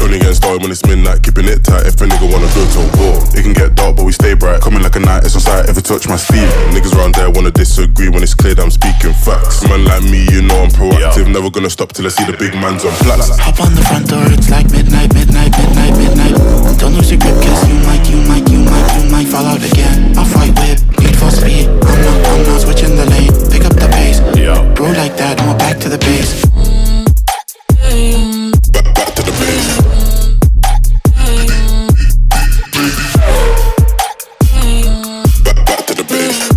Only getting started when it's midnight, keeping it tight if a nigga wanna go to war. It can get dark but we stay bright, coming like a night, it's on sight, ever touch my sleeve. Niggas around there wanna disagree when it's clear that I'm speaking facts. Man like me, you know I'm proactive, never gonna stop till I see the big man's on flats. Hop on the front door, it's like midnight. Don't lose your grip, cause you might fall out again. Off-white whip, need for speed, I'm not switching the lane. Pick up the pace, bro like that, now back to the base. Back to the base. Back to the base.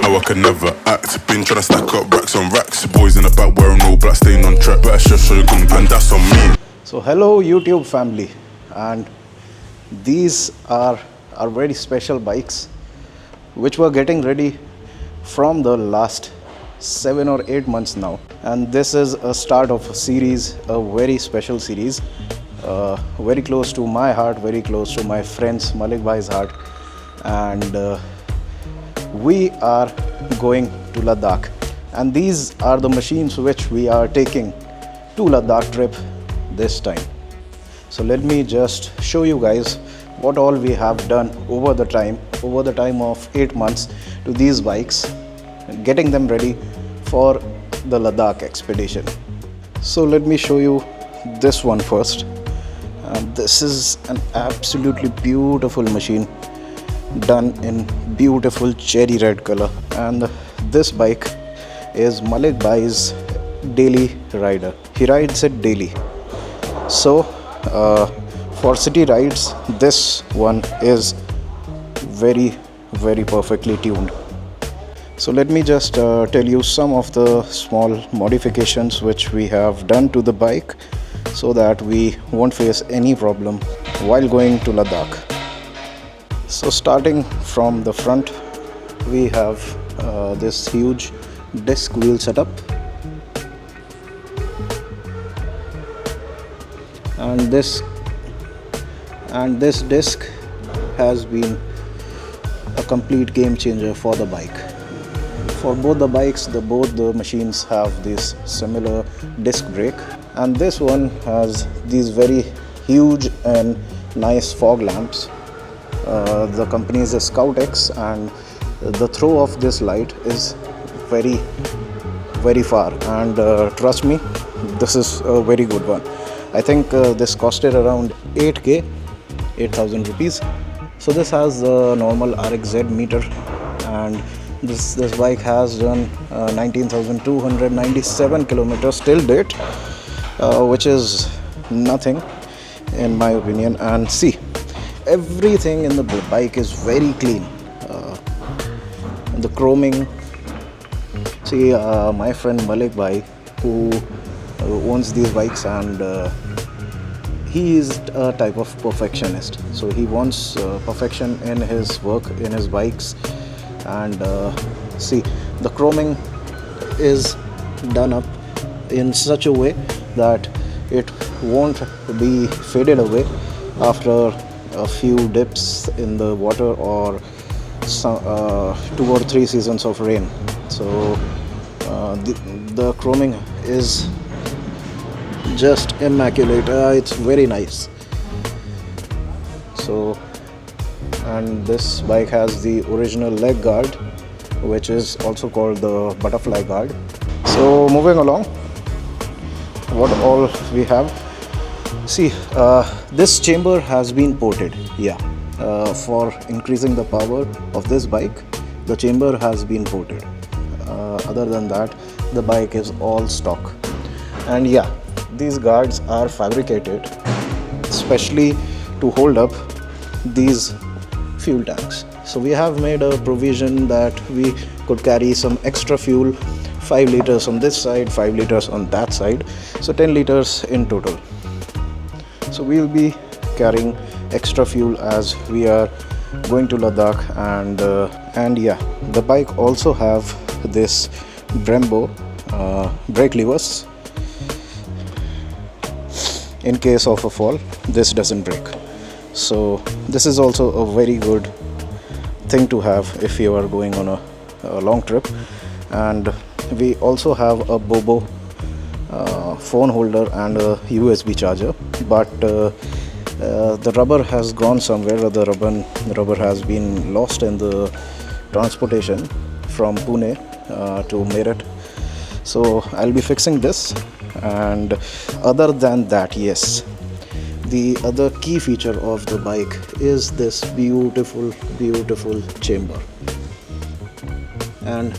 How I could never act. Been tryna stack up racks on racks. Boys in the back wearing all black, staying on track. Better show you good, and that's on me. So hello YouTube family, and these are our very special bikes which were getting ready from the last 7 or 8 months now, and this is a start of a series, a very special series, very close to my heart, very close to my friends Malik Bhai's heart, and we are going to Ladakh, and these are the machines which we are taking to Ladakh trip this time. So let me just show you guys what all we have done over the time of 8 months to these bikes, getting them ready for the Ladakh expedition. So let me show you this one first. This is an absolutely beautiful machine done in beautiful cherry red color, and this bike is Malik Bhai's daily rider. He rides it daily. So for city rides, this one is very perfectly tuned. So let me just tell you some of the small modifications which we have done to the bike so that we won't face any problem while going to Ladakh. So starting from the front, we have this huge disc wheel setup, and this disc has been a complete game changer for the bike. For both the bikes, both the machines have this similar disc brake, and this one has these very huge and nice fog lamps. The company is a Scout X, and the throw of this light is very far, and trust me, this is a very good one. I think this costed around 8,000 rupees. So this has the normal RXZ meter, and this bike has done 19,297 kilometers till date, which is nothing in my opinion. And see, everything in the bike is very clean. The chroming, see, my friend Malik Bhai, who owns these bikes, and he is a type of perfectionist, so he wants perfection in his work, in his bikes. And see, the chroming is done up in such a way that it won't be faded away after a few dips in the water or 2 or 3 seasons of rain. So the chroming is just immaculate. It's very nice. So, and this bike has the original leg guard, which is also called the butterfly guard. So moving along, what all we have, see, this chamber has been ported, for increasing the power of this bike. The chamber has been ported. Other than that, the bike is all stock. And these guards are fabricated especially to hold up these fuel tanks. So we have made a provision that we could carry some extra fuel, 5 liters on this side, 5 liters on that side, so 10 liters in total. So we'll be carrying extra fuel as we are going to Ladakh. And the bike also have this Brembo brake levers, in case of a fall this doesn't break. So this is also a very good thing to have if you are going on a long trip. And we also have a Bobo phone holder and a USB charger, but the rubber has gone somewhere, or the rubber has been lost in the transportation from Pune to Meerut. So I'll be fixing this. And other than that, yes, the other key feature of the bike is this beautiful chamber, and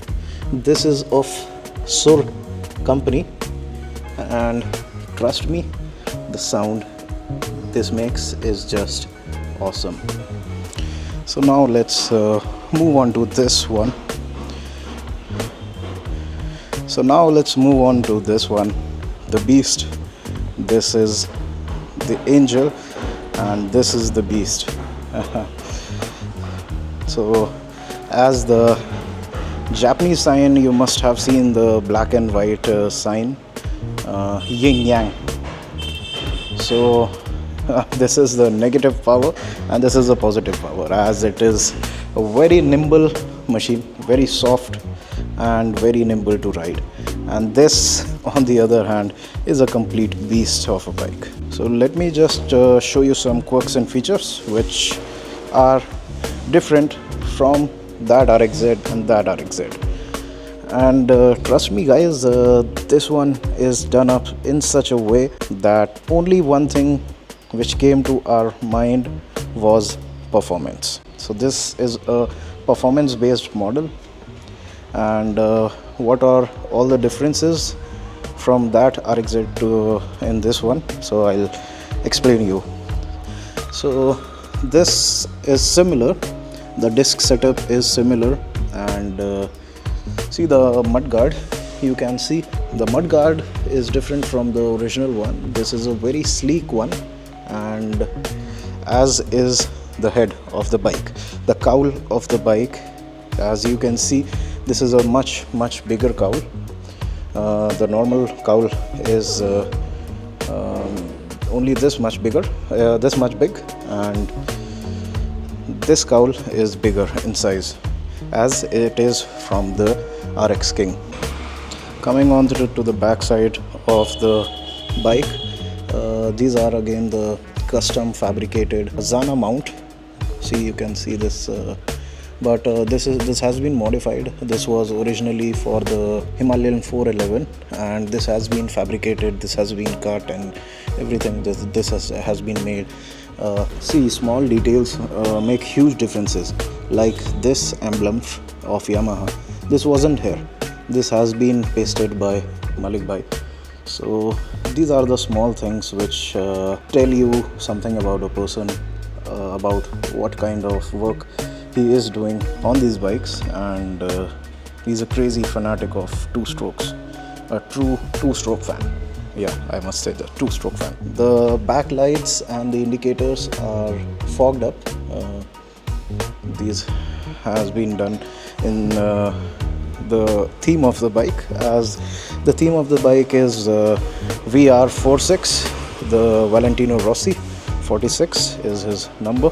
this is of Sur company, and trust me, the sound this makes is just awesome. So now let's move on to this one. The beast. This is the angel and this is the beast. So as the Japanese sign, you must have seen the black and white sign, yin yang. So this is the negative power and this is the positive power, as it is a very nimble machine, very soft and very nimble to ride. And this, on the other hand, is a complete beast of a bike. So let me just show you some quirks and features which are different from that RXZ and that RXZ. And trust me guys, this one is done up in such a way that only one thing which came to our mind was performance. So this is a performance based model. And what are all the differences from that RXZ to in this one? So I'll explain you. So this is similar, the disc setup is similar, and see the mudguard, you can see the mudguard is different from the original one. This is a very sleek one, and as is the head of the bike, the cowl of the bike, as you can see, this is a much bigger cowl. The normal cowl is only this much bigger, this much big, and this cowl is bigger in size, as it is from the RX King. Coming on to the back side of the bike, these are again the custom fabricated Zana mount. See, you can see this, but this has been modified. This was originally for the Himalayan 411, and this has been fabricated, this has been cut, and everything this has been made. See, small details make huge differences, like this emblem of Yamaha. This wasn't here, this has been pasted by Malik Bhai. So these are the small things which tell you something about a person, about what kind of work he is doing on these bikes. And he's a crazy fanatic of two strokes, a true two-stroke fan. Yeah, I must say that, two-stroke fan. The back lights and the indicators are fogged up. These has been done in the theme of the bike, as the theme of the bike is VR46, the Valentino Rossi 46 is his number.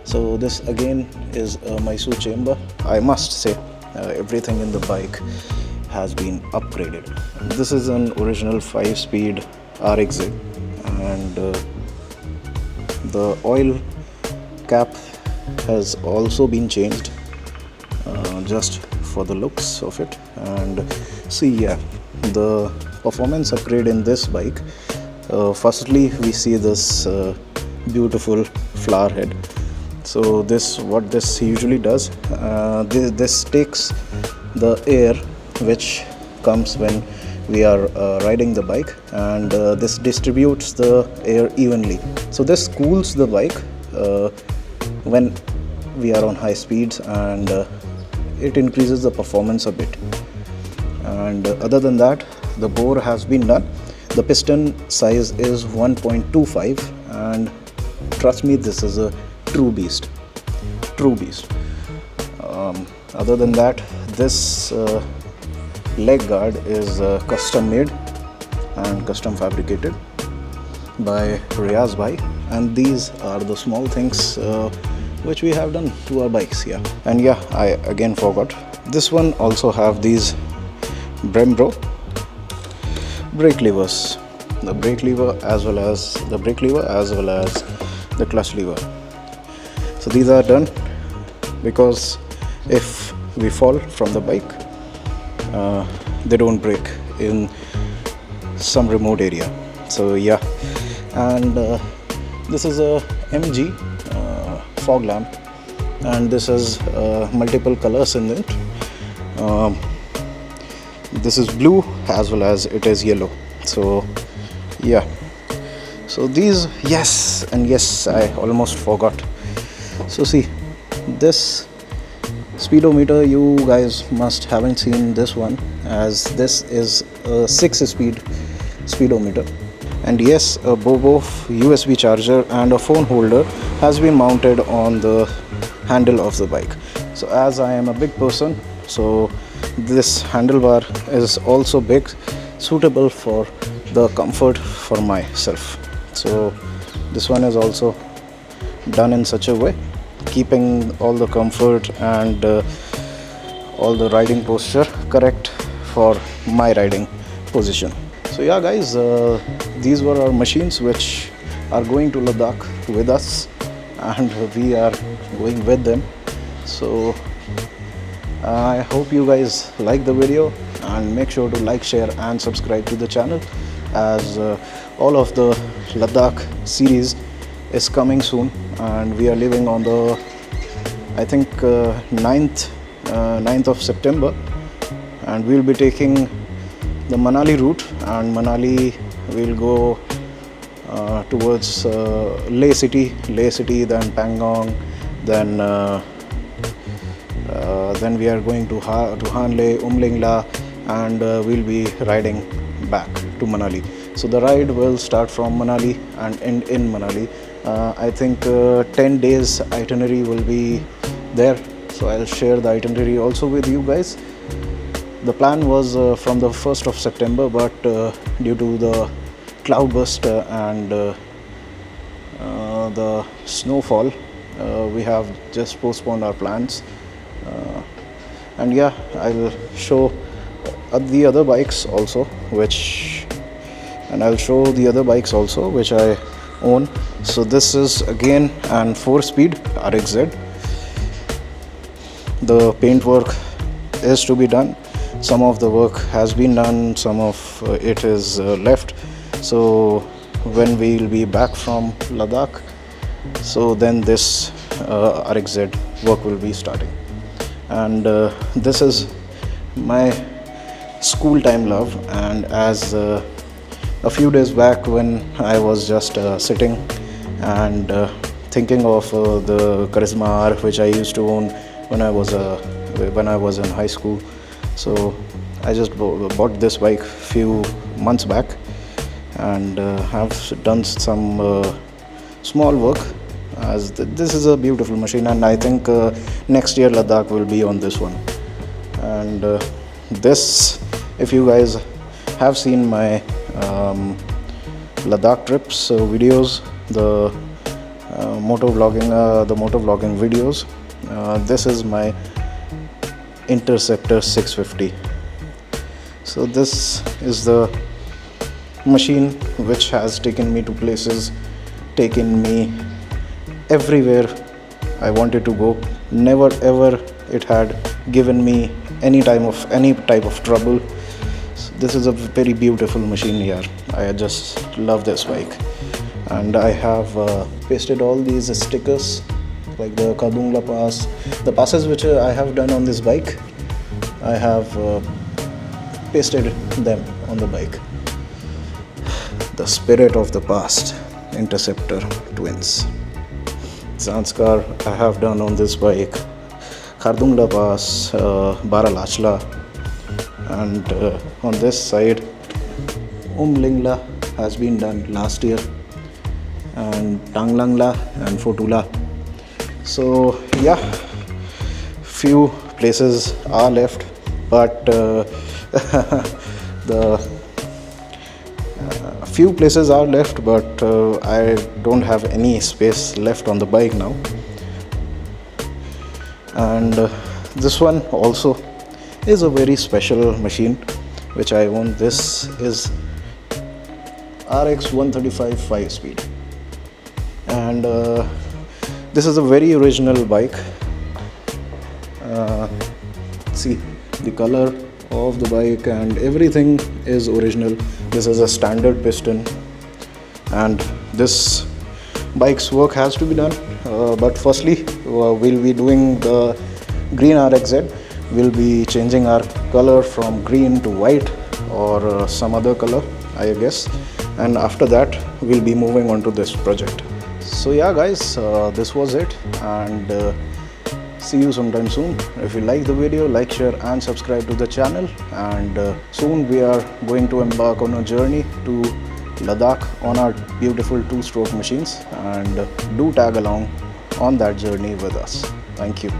So this again is a Mysore chamber. I must say everything in the bike has been upgraded. This is an original 5-speed RXZ, and the oil cap has also been changed, just for the looks of it. And see, yeah, the performance upgrade in this bike, firstly we see this beautiful flower head. So what this usually does, this takes the air which comes when we are riding the bike, and this distributes the air evenly. So this cools the bike when we are on high speeds, and it increases the performance a bit. And other than that, the bore has been done. The piston size is 1.25, and trust me, this is a true beast. Other than that, this leg guard is custom made and custom fabricated. by Riyaz bhai, and these are the small things which we have done to our bikes. Yeah, and yeah, I again forgot, this one also have these Brembo brake levers, the brake lever as well as the clutch lever. So these are done because if we fall from the bike, they don't break in some remote area. So yeah, and this is a MG fog lamp, and this has multiple colors in it. This is blue as well as it is yellow. So yeah, so these, yes, and yes, I almost forgot. So see, this speedometer, you guys must haven't seen this one, as this is a 6-speed speedometer. And yes, a Bobo USB charger and a phone holder has been mounted on the handle of the bike. So as I am a big person, so this handlebar is also big, suitable for the comfort for myself. So this one is also done in such a way, keeping all the comfort and all the riding posture correct for my riding position. So yeah guys, these were our machines which are going to Ladakh with us, and we are going with them. So I hope you guys like the video, and make sure to like, share and subscribe to the channel, as all of the Ladakh series is coming soon, and we are leaving on the, I think 9th of September, and we'll be taking the Manali route, and Manali will go towards Leh city, then Pangong, then we are going to Hanle, Umlingla, and we'll be riding back to Manali. So the ride will start from Manali and end in Manali. I think 10 days itinerary will be there, so I'll share the itinerary also with you guys. The plan was from the 1st of September, but due to the cloudburst and the snowfall, we have just postponed our plans. And yeah, I'll show the other bikes also, I'll show the other bikes also which I own. So this is again an 4-speed RXZ. The paint work is to be done. Some of the work has been done, some of it is left. So when we will be back from Ladakh, so then this RXZ work will be starting. And this is my school time love, and as a few days back when I was just sitting and thinking of the Charisma R which I used to own when I was in high school. So I just bought this bike few months back, and have done some small work, as this is a beautiful machine, and I think next year Ladakh will be on this one. And this, if you guys have seen my Ladakh trips videos, the motor vlogging videos, this is my Interceptor 650. So this is the machine which has taken me to places, taken me everywhere I wanted to go. Never ever it had given me any type of trouble. So this is a very beautiful machine here. I just love this bike, and I have pasted all these stickers like the Kadungla pass, the passes which I have done on this bike. I have pasted them on the bike. The spirit of the past, Interceptor twins. Zanskar I have done on this bike, Khardungla Pass, Baralachla, and on this side Umlingla has been done last year, and Tanglangla and Fotula. So yeah, few places are left, but the few places are left, but I don't have any space left on the bike now. And this one also is a very special machine which I own. This is RX 135 5-speed, and this is a very original bike. See, the color of the bike and everything is original. This is a standard piston, and this bike's work has to be done, but firstly we'll be doing the green RXZ. We'll be changing our color from green to white or some other color, I guess, and after that we'll be moving on to this project. So yeah guys, this was it, and see you sometime soon. If you like the video, like, share and subscribe to the channel, and soon we are going to embark on a journey to Ladakh on our beautiful 2-stroke machines, and do tag along on that journey with us. Thank you.